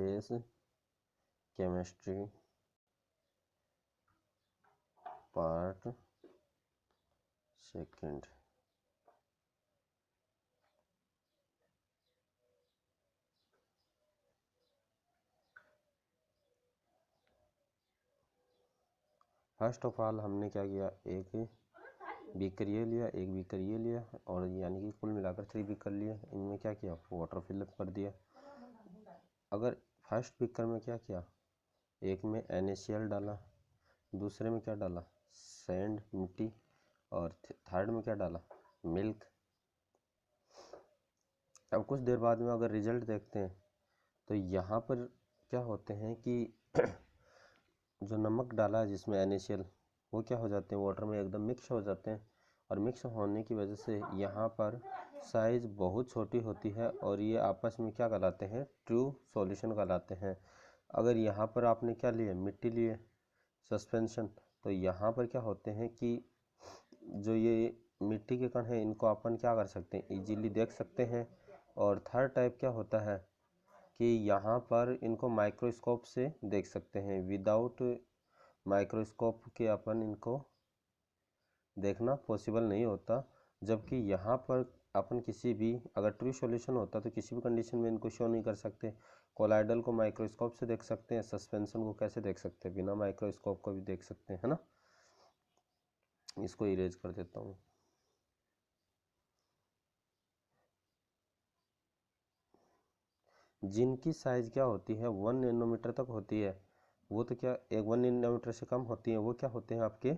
Face chemistry part second. First of all हमने क्या किया, एक बीकर ये लिया, एक बीकर ये लिया, और यानी कि कुल मिलाकर 3 बीकर लिए। इनमें क्या किया, वाटर फिलअप कर दिया। अगर फर्स्ट बीकर में क्या किया, एक में NaCl डाला, दूसरे में क्या डाला, सैंड मिट्टी, और थर्ड में क्या डाला, मिल्क। अब कुछ देर बाद में अगर रिजल्ट देखते हैं तो यहाँ पर क्या होते हैं कि जो नमक डाला है जिसमें NaCl, वो क्या हो जाते हैं, वाटर में एकदम मिक्स हो जाते हैं, और मिक्स होने की वजह से यहाँ पर साइज बहुत छोटी होती है, और ये आपस में क्या कहलाते हैं, ट्रू सॉल्यूशन कहलाते हैं। अगर यहाँ पर आपने क्या लिए, मिट्टी लिए, सस्पेंशन, तो यहाँ पर क्या होते हैं कि जो ये मिट्टी के कण हैं इनको अपन क्या कर सकते हैं, इजीली देख सकते हैं। और थर्ड टाइप क्या होता है कि यहाँ पर इनको माइक्रोस्कोप से देख सकते हैं, विदाउट माइक्रोस्कोप के अपन इनको देखना पॉसिबल नहीं होता। जबकि यहाँ पर अपन किसी भी, अगर ट्रू सॉल्यूशन होता तो किसी भी कंडीशन में इनको शो नहीं कर सकते। कोलाइडल को माइक्रोस्कोप से देख सकते हैं, सस्पेंशन को कैसे देख सकते हैं, बिना माइक्रोस्कोप को भी देख सकते हैं, है ना। इसको इरेज कर देता हूँ। जिनकी साइज क्या होती है 1 नैनोमीटर तक होती है, वो तो क्या, एक 1 नैनोमीटर से कम होती है, वो क्या होते हैं आपके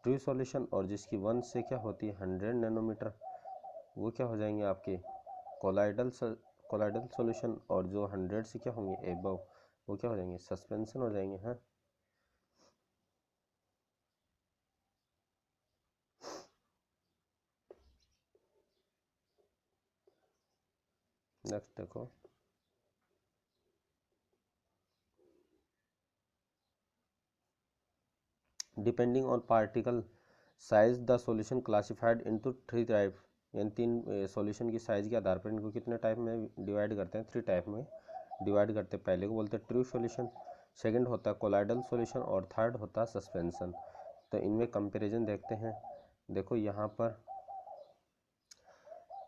ट्रू सॉल्यूशन। और जिसकी 1 से क्या होती है 100 नैनोमीटर, वो क्या हो जाएंगे आपके कोलाइडल सॉल्यूशन। और जो 100 से क्या होंगे एबव, वो क्या हो जाएंगे, सस्पेंशन हो जाएंगे। हैं, नेक्स्ट देखो, depending on particle size the solution classified into 3 type. यानी 3 सॉल्यूशन की साइज के आधार पर इनको कितने टाइप में डिवाइड करते हैं, 3 टाइप में डिवाइड करते हैं। पहले को बोलते हैं ट्रू सॉल्यूशन, सेकंड होता है कोलाइडल सॉल्यूशन, और थर्ड होता है सस्पेंशन। तो इनमें कंपैरिजन देखते हैं। देखो यहाँ पर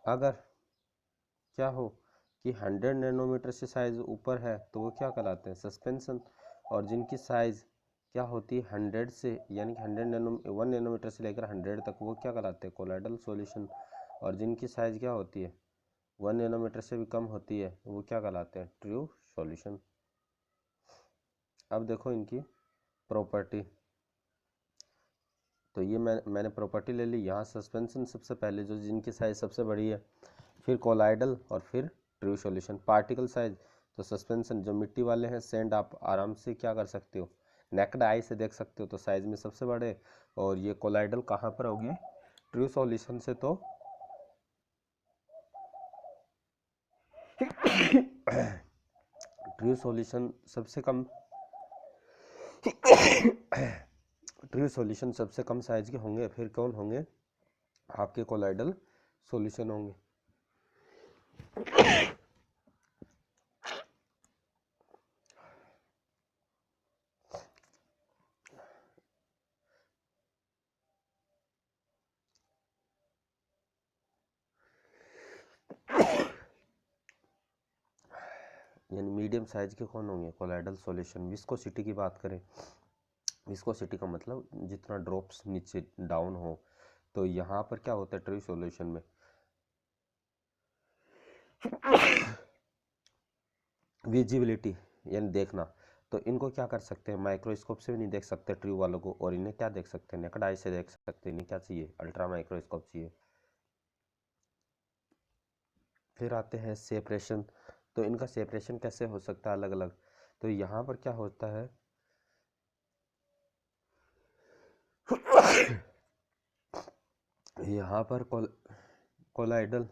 अगर क्या हो कि 100 नैनोमीटर से साइज ऊपर है तो वो क्या कहलाते हैं, सस्पेंशन। और जिनकी साइज क्या होती है 100 से, यानी कि 1 नैनोमीटर से लेकर 100 तक, वो क्या कहलाते हैं, कोलाइडल सॉल्यूशन। और जिनकी साइज क्या होती है 1 नैनोमीटर से भी कम होती है, वो क्या कहलाते हैं, ट्रू सॉल्यूशन। अब देखो इनकी प्रॉपर्टी। तो ये मैंने प्रॉपर्टी ले ली। यहाँ सस्पेंशन सबसे पहले, जो जिनकी साइज सबसे बड़ी है, फिर कोलाइडल, और फिर ट्रू सॉल्यूशन। पार्टिकल साइज तो सस्पेंशन, जो मिट्टी वाले हैं, सैंड आप आराम से क्या कर सकते हो, नेक्ड आई से देख सकते हो, तो साइज में सबसे बड़े। और ये कोलाइडल कहाँ पर होंगे, ट्रू सॉल्यूशन से तो ट्रू सॉल्यूशन सबसे कम ट्रू सॉल्यूशन सबसे कम साइज के होंगे, फिर कौन होंगे, आपके कोलाइडल सॉल्यूशन होंगे। यानी मीडियम साइज के कौन होंगे, कोलाइडल सॉल्यूशन। विस्कोसिटी की बात करें, विस्कोसिटी का मतलब जितना ड्रॉप्स नीचे डाउन हो, तो यहाँ पर क्या होता है ट्रू सॉल्यूशन में, विजिबिलिटी यानी देखना। तो इनको क्या कर सकते हैं, माइक्रोस्कोप से भी नहीं देख सकते ट्रू वालों को, और इन्हें क्या देख सकते हैं, नेकेड आई से देख सकते हैं। इन्हें क्या चाहिए, अल्ट्रा माइक्रोस्कोप चाहिए। फिर आते हैं सेपरेशन। तो इनका सेपरेशन कैसे हो सकता है अलग अलग। तो यहाँ पर क्या होता है यहाँ पर कोलाइडल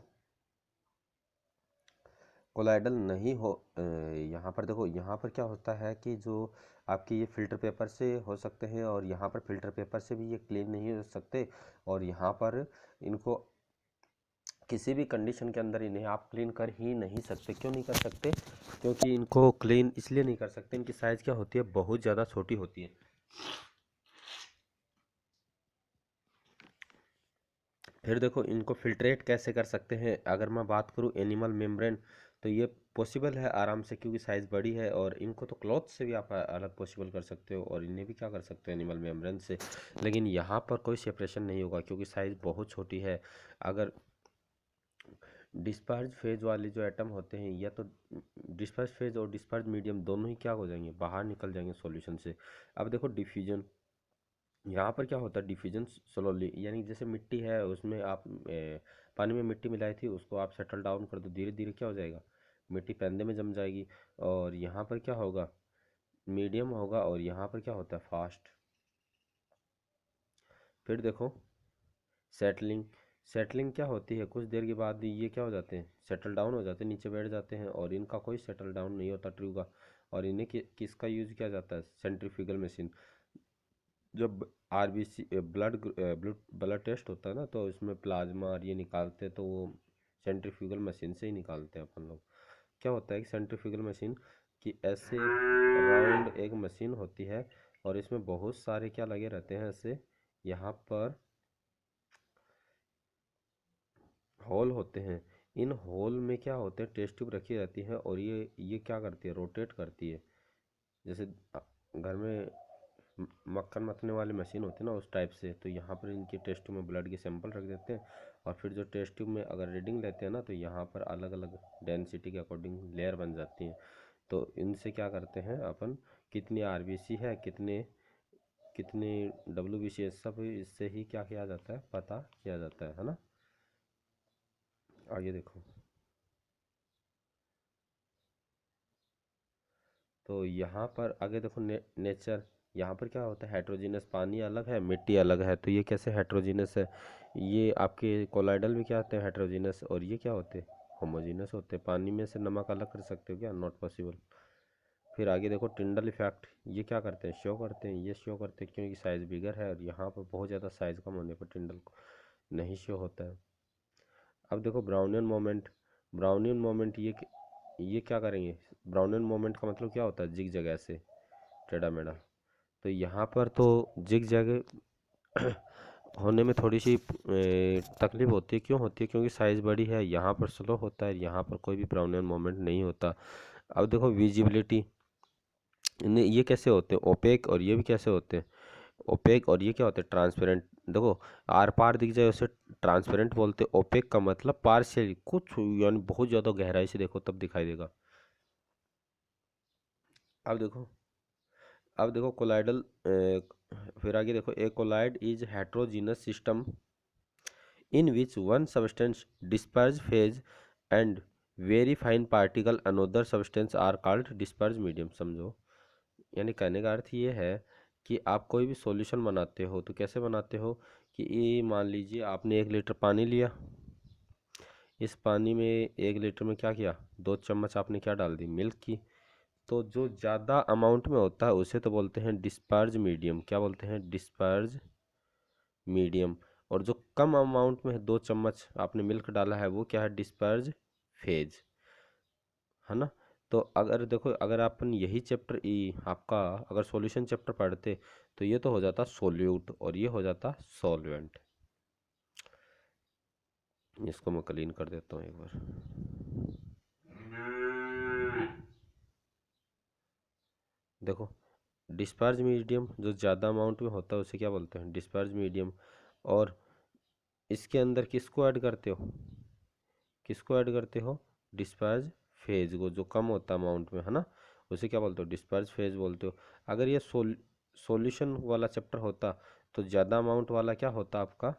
नहीं हो। यहाँ पर देखो, यहाँ पर क्या होता है कि जो आपकी ये फिल्टर पेपर से हो सकते हैं, और यहाँ पर फिल्टर पेपर से भी ये क्लीन नहीं हो सकते। और यहाँ पर इनको किसी भी कंडीशन के अंदर इन्हें आप क्लीन कर ही नहीं सकते। क्यों नहीं कर सकते? क्योंकि इनको क्लीन इसलिए नहीं कर सकते, इनकी साइज़ क्या होती है, बहुत ज़्यादा छोटी होती है। फिर देखो इनको फिल्ट्रेट कैसे कर सकते हैं। अगर मैं बात करूँ एनिमल मेम्ब्रेन, तो ये पॉसिबल है आराम से, क्योंकि साइज़ बड़ी है। और इनको तो क्लॉथ से भी आप अलग पॉसिबल कर सकते हो, और इन्हें भी क्या कर सकते हो, एनिमल मेम्ब्रेन से। लेकिन यहाँ पर कोई सेपरेशन नहीं होगा क्योंकि साइज़ बहुत छोटी है। अगर डिस्पर्ज फेज वाले जो एटम होते हैं, या तो डिस्पर्ज फेज और डिस्पर्ज मीडियम दोनों ही क्या हो जाएंगे, बाहर निकल जाएंगे सॉल्यूशन से। अब देखो डिफ्यूजन, यहाँ पर क्या होता है, डिफ्यूजन स्लोली, यानी जैसे मिट्टी है उसमें आप पानी में मिट्टी मिलाई थी, उसको आप सेटल डाउन कर दो, धीरे धीरे क्या हो जाएगा, मिट्टी पेंदे में जम जाएगी। और यहाँ पर क्या होगा, मीडियम होगा, और यहाँ पर क्या होता है, फास्ट। फिर देखो सेटलिंग, सेटलिंग क्या होती है, कुछ देर के बाद ये क्या हो जाते हैं, सेटल डाउन हो जाते हैं, नीचे बैठ जाते हैं, और इनका कोई सेटल डाउन नहीं होता ट्रू का। और इन्हें किसका यूज किया जाता है, सेंट्रीफ्यूगल मशीन। जब आरबीसी ब्लड ब्लड टेस्ट होता है ना, तो इसमें प्लाज्मा और ये निकालते हैं, तो वो सेंट्रीफ्यूगल मशीन से ही निकालते हैं अपन लोग। क्या होता है कि सेंट्रीफ्यूगल मशीन की ऐसे राउंड एक मशीन होती है, और इसमें बहुत सारे क्या लगे रहते हैं ऐसे, यहाँ पर होल होते हैं। इन होल में क्या होते हैं, टेस्ट ट्यूब रखी रहती है, और ये क्या करती है, रोटेट करती है। जैसे घर में मक्खन मथने वाली मशीन होती है ना, उस टाइप से। तो यहाँ पर इनके टेस्ट ट्यूब में ब्लड के सैंपल रख देते हैं, और फिर जो टेस्ट ट्यूब में अगर रीडिंग लेते हैं ना, तो यहाँ पर अलग अलग डेंसिटी के अकॉर्डिंग लेयर बन जाती हैं। तो इनसे क्या करते हैं अपन, कितनी आरबीसी है, कितने कितने डब्ल्यूबीसी है, सब इससे ही क्या किया जाता है, पता किया जाता है ना। आगे देखो, तो यहाँ पर आगे देखो नेचर, यहाँ पर क्या होता है, हेट्रोजीनस, पानी अलग है मिट्टी अलग है, तो ये कैसे हेट्रोजीनस है। ये आपके कोलाइडल में क्या होते हैं, हेट्रोजीनस, और ये क्या होते हैं, होमोजीनस होते हैं। पानी में से नमक अलग कर सकते हो क्या, नॉट पॉसिबल। फिर आगे देखो टिंडल इफेक्ट, ये क्या करते हैं, शो करते हैं, ये शो करते हैं क्योंकि साइज़ बिगर है, और यहाँ पर बहुत ज़्यादा साइज़ कम होने पर टिंडल नहीं शो होता है। अब देखो ब्राउनियन मोमेंट, ब्राउनियन मोमेंट ये क्या करेंगे, ब्राउनियन मोमेंट का मतलब क्या होता है, जिग जगह से टेढ़ा मेढ़ा। तो यहाँ पर तो जिग जैग होने में थोड़ी सी तकलीफ होती है। क्यों होती है, क्योंकि साइज़ बड़ी है, यहाँ पर स्लो होता है, यहाँ पर कोई भी ब्राउनियन मोमेंट नहीं होता। अब देखो विजिबिलिटी, ये कैसे होते हैं, ओपेक, और ये भी कैसे होते हैं, ओपेक, और ये क्या होते हैं, ट्रांसपेरेंट। देखो आर पार दिख जाए उसे ट्रांसपेरेंट बोलते हैं, ओपेक का मतलब पार्शियल कुछ, यानी बहुत ज़्यादा गहराई से देखो तब दिखाई देगा। अब देखो, अब देखो कोलाइडल, फिर आगे देखो, a colloid is heterogeneous system in which one substance disperse phase and very fine particle another substance are called disperse medium। समझो, यानी कहने का अर्थ ये है कि आप कोई भी सॉल्यूशन बनाते हो तो कैसे बनाते हो, कि ये मान लीजिए आपने 1 लीटर पानी लिया, इस पानी में 1 लीटर में क्या किया, 2 चम्मच आपने क्या डाल दी, मिल्क की। तो जो ज़्यादा अमाउंट में होता है उसे तो बोलते हैं डिस्पर्ज मीडियम, क्या बोलते हैं, डिस्पर्ज मीडियम। और जो कम अमाउंट में 2 चम्मच आपने मिल्क डाला है वो क्या है, डिस्पर्ज फेज, है ना। तो अगर देखो, अगर अपन यही चैप्टर आपका अगर सॉल्यूशन चैप्टर पढ़ते, तो ये तो हो जाता सोल्यूट, और ये हो जाता सॉल्वेंट। इसको मैं क्लीन कर देता हूँ एक बार। देखो डिस्पर्ज मीडियम जो ज़्यादा अमाउंट में होता है उसे क्या बोलते हैं, डिस्पर्ज मीडियम। और इसके अंदर किसको ऐड करते हो, किसको ऐड करते हो, डिस्पर्ज फेज को, जो कम होता है अमाउंट में, है ना, उसे क्या बोलते हो, डिस्पर्ज फेज बोलते हो। अगर ये सॉल्यूशन वाला चैप्टर होता, तो ज़्यादा अमाउंट वाला क्या होता आपका,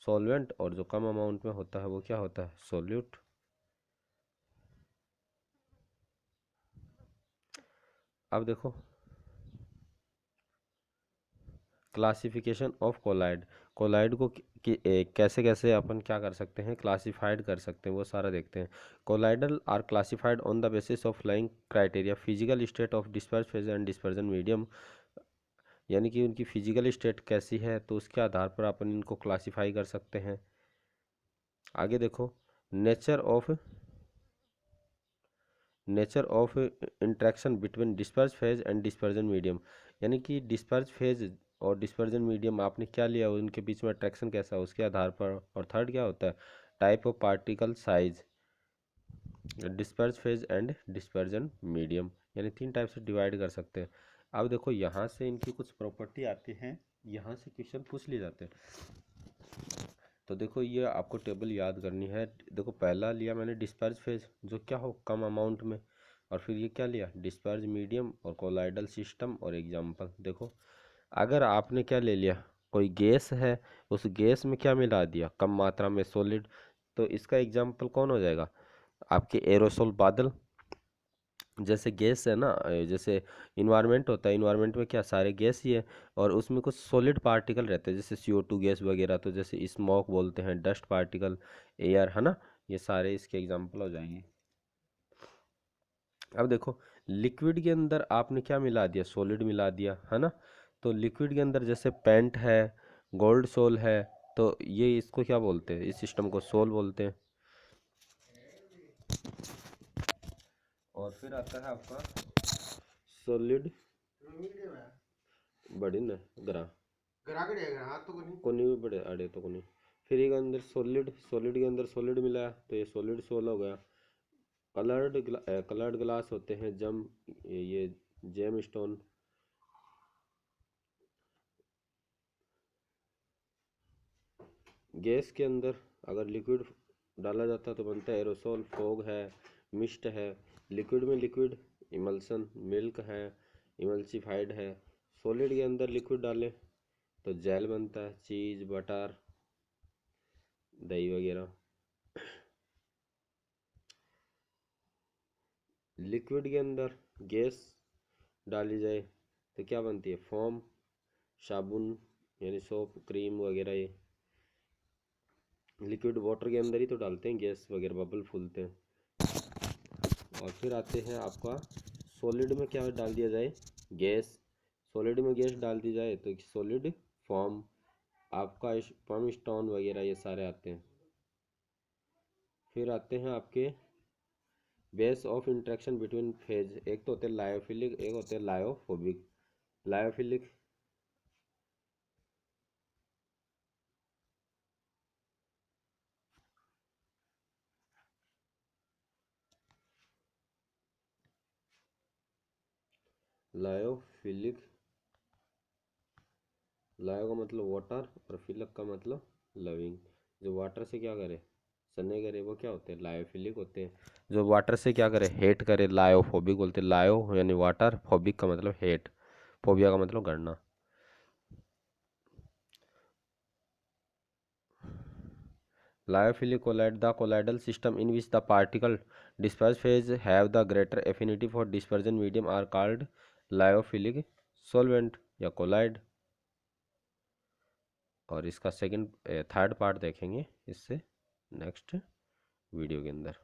सॉल्वेंट, और जो कम अमाउंट में होता है वो क्या होता है, सोल्यूट। अब देखो क्लासिफिकेशन ऑफ कोलाइड, कोलाइड को कैसे कैसे अपन क्या कर सकते हैं, क्लासिफाइड कर सकते हैं, वो सारा देखते हैं। Colloidal are classified on the basis of flying criteria, physical state of disperse phase and dispersion medium, यानी कि उनकी फिजिकल स्टेट कैसी है, तो उसके आधार पर अपन इनको क्लासिफाई कर सकते हैं। आगे देखो nature of interaction between disperse phase and dispersion medium, यानी कि डिस्पर्स फेज और डिस्पर्जन मीडियम आपने क्या लिया, उनके बीच में अट्रैक्शन कैसा है उसके आधार पर। और थर्ड क्या होता है, type of particle size, disperse phase and dispersion medium, यानी 3 टाइप से डिवाइड कर सकते हैं। अब देखो यहाँ से इनकी कुछ प्रॉपर्टी आती हैं, यहाँ से क्वेश्चन पूछ लिए जाते हैं। तो देखो ये आपको टेबल याद करनी है। देखो पहला लिया मैंने डिस्पर्ज फेज, जो क्या हो कम अमाउंट में, और फिर ये क्या लिया डिस्पर्ज मीडियम और कोलाइडल सिस्टम और एग्जाम्पल। देखो अगर आपने क्या ले लिया, कोई गैस है, उस गैस में क्या मिला दिया कम मात्रा में सॉलिड, तो इसका एग्जाम्पल कौन हो जाएगा, आपके एरोसोल बादल। जैसे गैस है ना, जैसे इन्वायरमेंट होता है, इन्वायरमेंट में क्या सारे गैस ही है, और उसमें कुछ सॉलिड पार्टिकल रहते हैं जैसे CO2 गैस वगैरह, तो जैसे स्मोक बोलते हैं, डस्ट पार्टिकल, एयर, है ना, ये सारे इसके एग्जांपल हो जाएंगे। अब देखो लिक्विड के अंदर आपने क्या मिला दिया, सॉलिड मिला दिया, है ना। तो लिक्विड के अंदर जैसे पेंट है, गोल्ड सोल है, तो ये इसको क्या बोलते हैं, इस सिस्टम को सोल बोलते हैं। और फिर आता है आपका सॉलिड बड़ी ना ग्रा कोनी भी बड़े अड़े तो कोनी। फिर एक अंदर सॉलिड के अंदर सॉलिड मिला तो ये सॉलिड सोल हो गया। कलर्ड ग्लास होते हैं ये जेम स्टोन। गैस के अंदर अगर लिक्विड डाला जाता तो बनता है एरोसोल, फॉग है, मिस्ट है। लिक्विड में लिक्विड इमल्सन, मिल्क है, इमल्सिफाइड है। सॉलिड के अंदर लिक्विड डालें तो जेल बनता है, चीज़, बटर, दही वगैरह। लिक्विड के अंदर गैस डाली जाए तो क्या बनती है, फोम, साबुन यानी सोप, क्रीम वगैरह। ये लिक्विड वाटर के अंदर ही तो डालते हैं गैस वगैरह, बबल फूलते हैं। और फिर आते हैं आपका सॉलिड में क्या डाल दिया जाए, गैस। सॉलिड में गैस डाल दी जाए तो सॉलिड फॉर्म, आपका स्पर्म स्टोन वगैरह ये सारे आते हैं। फिर आते हैं आपके base of interaction between phase, एक तो होते हैं लायोफिलिक, एक होते हैं लायोफोबिक। लायोफिलिक लायोफिलिक लायो का मतलब वाटर और फिलिक का मतलब लविंग। जो वाटर से क्या करे, सने करे, वो क्या होते हैं, लायोफिलिक होते हैं। जो वाटर से क्या करे, हेट करे, लायोफोबिक बोलते हैं। लायो यानी वाटर, फोबिक का मतलब हेट, फोबिया का मतलब गड़ना। Lyophilic colloid, the colloidal system in which the particle dispersed phase have the greater affinity for dispersion medium are called lyophilic solvent या colloid। और इसका थर्ड पार्ट देखेंगे इससे नेक्स्ट वीडियो के अंदर।